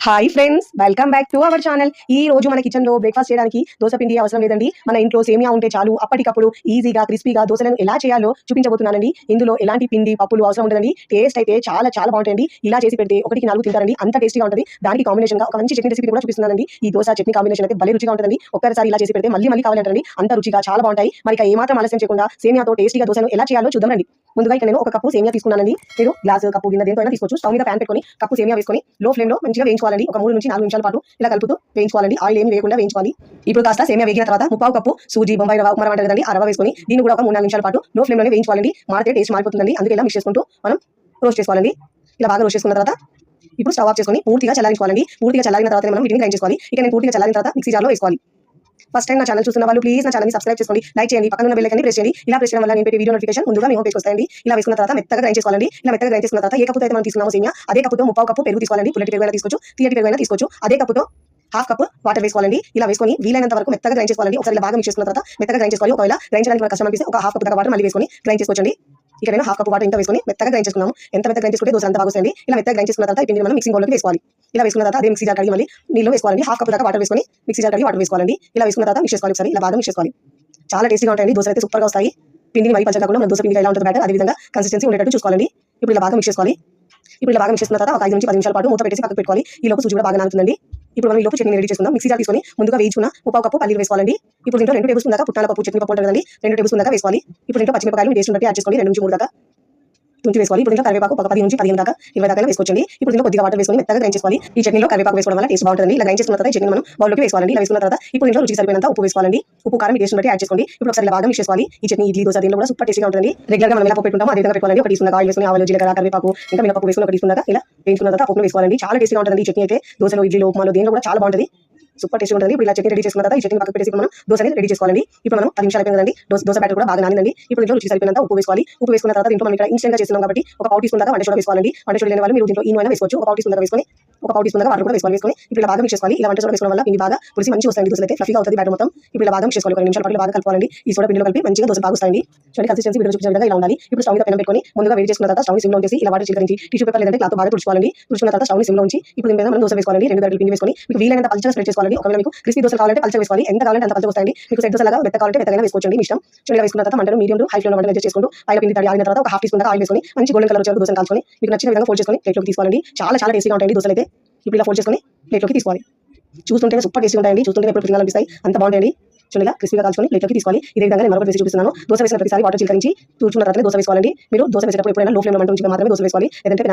Hi friends, welcome back to our channel. ఈ రోజు మన కిచెన్ లో బ్రేక్ఫాస్ట్ చేయడానికి దోశ పిండి అవసరం లేదండి. మన ఇంట్లో సేమియా ఉంటే చాలు, అప్పటికప్పుడు ఈజీగా క్రిస్పీగా దోశలను ఎలా చేయాలో చూపించబోతున్నానండి. ఇందులో ఎలాంటి పిండి పప్పులు అవసరం ఉండదండి. టేస్ట్ అయితే చాలా చాలా బాగుంటుంది. ఇలా చేసి పెడితే 1-4 తింటారండి, అంత టేస్టీగా ఉంటుంది. దానికి కాంబినేషన్ గా ఒక మంచి చట్నీ రెసిపీ కూడా చూపిస్తున్నానండి. ఈ దోశ చట్నీ కాంబినేషన్ అయితే భలే రుచిగా ఉంటుందండి. ఒక్కసారి ఇలా చేసి పెడితే మళ్ళీ మళ్ళీ కావాలంటారండి, అంత రుచిగా చాలా బాగుంటాయి. మరి ఏమాత్రం ఆలస్యం చేయకుండా సేమియాతో టేస్టీగా దోశను ఎలా చేయాలో చూద్దామండి. ముందుగా ఇక్కడ నేను ఒక కప్పు సేమియా తీసుకున్నానండి. మీరు గ్లాస్ కప్పు గిన్నె దేంతో అయినా తీసుకోవచ్చు. స్టవ్ మీద ప్యాన్ పెట్టుకొని కప్పు సేమియా వేసుకొని లో ఫ్లేమ్ లో మంచిగా వేయించుకోవాలండి. ఒక 3-4 నిమిషాల పాటు ఇలా కలుపుతూ వేయించుకోవాలండి. ఆయిల్ ఏమి వేయకుండా వేయించుకోవాలి. ఇప్పుడు కాస్త సేమియా వేగిన తర్వాత 1/4 కప్పు సూజీ, బొంబాయి రవ్వ, ఉప్మా రవ్వ అంటారు కదండి, ఆ రవ్వ వేసుకొని దీన్ని కూడా ఒక 3-4 నిమిషాల పాటు లో ఫ్లేమ్ లోనే వేయించుకోవాలండి. మారితే టేస్ట్ మారిపోతుందండి. అందుకే ఇలా మిక్స్ చేసుకుంటూ మనం రోస్ట్ చేసుకోవాలండి. ఇలా బాగా రోస్ట్ చేసుకున్న తర్వాత ఇప్పుడు స్టవ్ ఆఫ్ చేసుకొని పూర్తిగా చల్లారించుకోవాలండి. పూర్తిగా చల్లారిన తర్వాత మనం వీటిని గ్రైండ్ చేసుకోవాలి. ఇక నేను పూర్తిగా చల్లారిన తర్వాత మిక్సీ జార్లో వేసుకోవాలి. ఫస్ట్ టైం నా ఛానల్ చూస్తున్న వాళ్ళు ప్లీజ్ నా ఛానల్ని సబ్స్క్రైబ్ చేసుకోండి, లైక్ చేయండి, పక్కన ఉన్న బెల్ ఐకాన్ని ప్రెస్ చేయండి. ఇలా ప్రెస్ చేయడం వల్ల నేను పెట్టే వీడియో నోటిఫికేషన్ ముందుగా మీ హోమ్‌పేజ్కి వస్తాయండి. ఇలా వేసుకున్న తర్వాత మెత్తగా గ్రైండ్ చేసుకోవాలండి. ఇలా మెత్తగా గ్రైండ్ చేసుకున్న తర్వాత ఏ కప్పుతో అయితే మనం తీసుకున్నామో సేమియా, అదే కప్పుతో 1/4 కప్పు పెరుగు తీసుకోవాలండి. పుల్లటి పెరుగు అయినా తీసుకోవచ్చు, తీయటి పెరుగు అయినా తీసుకోవచ్చు. అదే కప్పుతో 1/2 కప్ వాటర్ వేసుకోవాలండి. ఇలా వేసుకొని వీలైనంత వరకు మెత్తగా గ్రైండ్ చేసుకోవాలండి. ఒకసారి ఇలా బాగా మిక్స్ చేసుకున్న తర్వాత మెత్తగా గ్రైండ్ చేసుకోవాలి. ఒకవేళ గ్రైండ్ చేయడానికి మనకు కష్టం అనిపిస్తే ఒక 1/2 కప్ దాకా వాటర్ మళ్ళీ వేసుకొని గ్రైండ్ చేసుకోవచ్చండి. ఇక్కడ నేను 1/2 కప్ వాటర్ ఇంత వేసుకొని మెత్తగా గ్రైండ్ చేసుకున్నాము. ఎంత మెత్తగా గ్రైండ్ చేసుకుంటే దోశ అంత బాగుంటుంది. ఇలా మెత్తగా గ్రైండ్ చేసుకున్న తర్వాత ఈ పిండిని మనం మిక్సింగ్ బౌల్లోకి వేసుకోవాలి. ఇలా వేసుకున్న తర్వాత అదే మిక్సీ జార్ కడిగి మళ్ళీ నీళ్ళు వేసుకోవాలండి. 1/2 కప్ దాకా వాటర్ వేసుకొని మిక్సీ జార్ కడిగి వాటర్ వేసుకోవాలండి. ఇలా వేసుకున్న తర్వాత మిక్స్ చేసుకోవాలి. ఒకసారి ఇలా బాగా మిక్స్ చేసుకోవాలి. చాలా టేస్టీగా ఉంటాయండి దోశలు అయితే, సూపర్గా వస్తాయి. పిండిని మరీ పచ్చగా కాకుండా మన దోశ పిండి ఎలా ఉంటుందో బ్యాటర్ అదే విధంగా కన్సిస్టెన్సీ ఉండేటట్టు చూసుకోవాలండి. ఇప్పుడు ఇలా బాగా మిక్స్ చేసుకోవాలి. ఇప్పుడు ఇలా బాగా మిక్స్ చేసుకున్న తర్వాత ఒక 5-10 నిమిషాల పాటు మూత పెట్టేసి పక్కకు పెట్టుకోవాలి. ఈ లోపు సూజీ కూడా బాగా నానుతుందండి. ఇప్పుడు మనం ఈ లోపు చట్నీ రెడీ చేసుకుందాం. మిక్సీ జార్ తీసుకొని ముందుగా వేయించుకున్న 1/4 కప్పు పల్లీలు వేసుకోవాలండి. ఇప్పుడు దీంట్లో 2 టేబుల్ స్పూన్ దాకా పుట్నాల పప్పు చట్నీ పప్పు ఉంటుంది కదండి, 2 టేబుల్ స్పూన్ దాకా వేసుకోవాలి. ఇప్పుడు దీంట్లో పచ్చిమిరపకాయలు టేస్ట్ బట్టి యాడ్ చేసుకోండి, 2-3 దాకా తుంచి వేసుకోవాలి. ఇప్పుడు దీంట్లో కరివేపాకు ఒక 10-15 దాకా 20 దాకా వేసుకోవచ్చండి. ఇప్పుడు దీంట్లో కొద్దిగా వాటర్ వేసుకొని మెత్తగా గ్రైండ్ చేసుకోవాలి. ఈ చట్నీలో కరివేపాకు వేసుకోవడం వల్ల టేస్ట్ బాగుంటుంది. ఇలా గ్రైండ్ చేసుకున్న తర్వాత ఈ చట్నీ మనం బౌల్లోకి వేసుకోవాలండి. ఇలా వేసుకున్న తర్వాత ఇప్పుడు దీంట్లో రుచికి సరిపోయినంత ఉప్పు వేసుకోవాలండి. ఉప్పు కారం టేస్ట్ బట్టి యాడ్ చేసుకోండి. ఇప్పుడు ఒకసారి ఇలా బాగా మిక్స్ చేసుకోవాలి. ఈ చట్నీ ఇడ్లీ దోశ దీనిలో కూడా సూపర్ టేస్టీగా ఉంటుంది. రెగ్యులర్ గా మనం ఎలా పప్పు పెట్టుకుంటామో అదే విధంగా పెట్టుకోవాలండి. 1 టీ స్పూన్ ఆయిల్ వేసుకొని ఆవాలు, జీలకర్ర, కరివేపాకు ఇంకా మినపప్పు వేసుకొని 1 టీ స్పూన్ దాకా ఇలా వేయించుకున్న తర్వాత పప్పును వేసుకోవాలండి. చాలా టేస్టీగా ఉంటుంది ఈ చట్నీ అయితే. దోశలో, ఇడ్లీలో, ఉప్మాలో దేనిలో కూడా చాలా బాగుంటుంది. సూపర్ టేస్ట్ ఉంటుంది. ఇప్పుడు ఇలా చట్నీ రెడీ చేసుకున్న తర్వాత ఈ చట్నీ పక్కకు పెట్టేసి మనం దోశని రెడీ చేసుకోవాలండి. ఇప్పుడు మనం 10 నిమిషాలు అయిపోయిందండి. దోశ బ్యాటర్ కూడా బాగా నానిందండి. ఇప్పుడు దీంట్లో రుచి సరిపోయినంత ఉప్పు వేసుకోవాలి. ఉప్పు వేసుకున్న తర్వాత దీంట్లో మనం ఇక్కడ ఇన్స్టెంట్ గా చేస్తున్నాం కాబట్టి ఒక 1/4 టీ స్పూన్ దాకా వంట సోడా వేసుకోవాలండి. వంట సోడా లేని వాళ్ళు మీరు దీంట్లో ఈనో అయినా వేసుకోవచ్చు. ఒక 1/4 టీ స్పూన్ దాకా వేసుకొని ఒక 1/4 టీ స్పూన్ దాకా వాటర్ కూడా వేసుకొని ఇప్పుడు ఇలా బాగా మిక్స్ చేసుకోవాలి. ఇలా వంట సోడా వేసుకోవడం వల్ల పిండి బాగా పులిసి మంచిగా వస్తాయి. దోశలు అయితే ఫ్లఫీగా అవుతుంది బ్యాటర్ మొత్తం. ఇప్పుడు ఇలా బాగా మిక్స్ చేసుకోవాలి. 2 నిమిషాల పాటు బాగా కలుపుకోవాలండి. ఈ సోడా పిండిలో కలిపి మంచిగా దోశ బాగా వస్తాయి. చూడండి కన్సిస్టెన్సీ వీడియో చూపించిన విధంగా ఇలా ఉండాలి. ఇప్పుడు స్టవ్ మీద పెనం పెట్టుకొని ముందుగా వేడి చేసుకున్న తర్వాత స్టవ్ ని సిమ్ లో ఉంచేసి ఇలా వాటర్ చిలకరించి టిష్యూ పేపర్ లేదంటే క్లాత్ బాగా తుడుచుకోవాలండి. తుడుచుకున్న తర్వాత స్టవ్ ని సిమ్ లో ఉంచి ఇప్పుడు దీని మీద మనం దోశ వేసుకోవాలండి. 2 గరిటెల పిండి వేసుకొని మీకు వీలైనంత పల్చగా స్ప్రెడ్ చేసుకోవాలండి. ఒకవేళ మీకు క్రిస్పీ దోశ కావాలంటే పల్చగా వేసుకోవాలి. ఎంత కావాలంటే అంత పల్చగా వస్తాయండి. మీకు సెట్ దోశలాగా మెత్త కావాలంటే మెత్తగా వేసుకోవచ్చండి, మీ ఇష్టం. చూడండి వేసుకున్న తర్వాత మంటను మీడియం టు హై ఫ్లేమ్ లో మంటను అడ్జస్ట్ చేసుకుంటూ పైన పిండి తడి ఆరిన తర్వాత ఒక 1/2 టీ స్పూన్ దాకా ఆయిల్ వేసుకొని మంచి గోల్డెన్ కలర్ వచ్చే దోశను కాల్చుకొని మీకు నచ్చిన విధంగా ఫోల్డ్ చేసుకొని ప్లేట్లోకి తీసుకోవాలండి. చాలా చాలా టేస్టీగా ఉంటాయండి దోశలు అయితే. ఇప్పుడు ఇలా ఫోల్డ్ చేసుకొని ప్లేట్లోకి తీసుకోవాలి. చూస్తుంటే సూపర్ టేస్టీ ఉంటాయండి. చూస్తుంటే ఎప్పుడు తినాలనిపిస్తాయి, అంత బాగుంటాయండి. చూడండి ఇలా క్రిస్పీగా కాల్చుకొని ప్లేట్లోకి తీసుకోవాలి. ఇదే విధంగా నేను మరొక రెసిపీ చూపిస్తున్నాను. దోశ వేసిన ప్రతిసారి వాటర్ చిలకరించి తుడుచుకున్న తర్వాత దోశ వేసుకోవాలండి. మీరు దోశ వేసేటప్పుడు ఎప్పుడైనా లో ఫ్లేమ్ లో మంట ఉంచి మాత్రమే దోశ వేసుకోవాలి. లేదంటే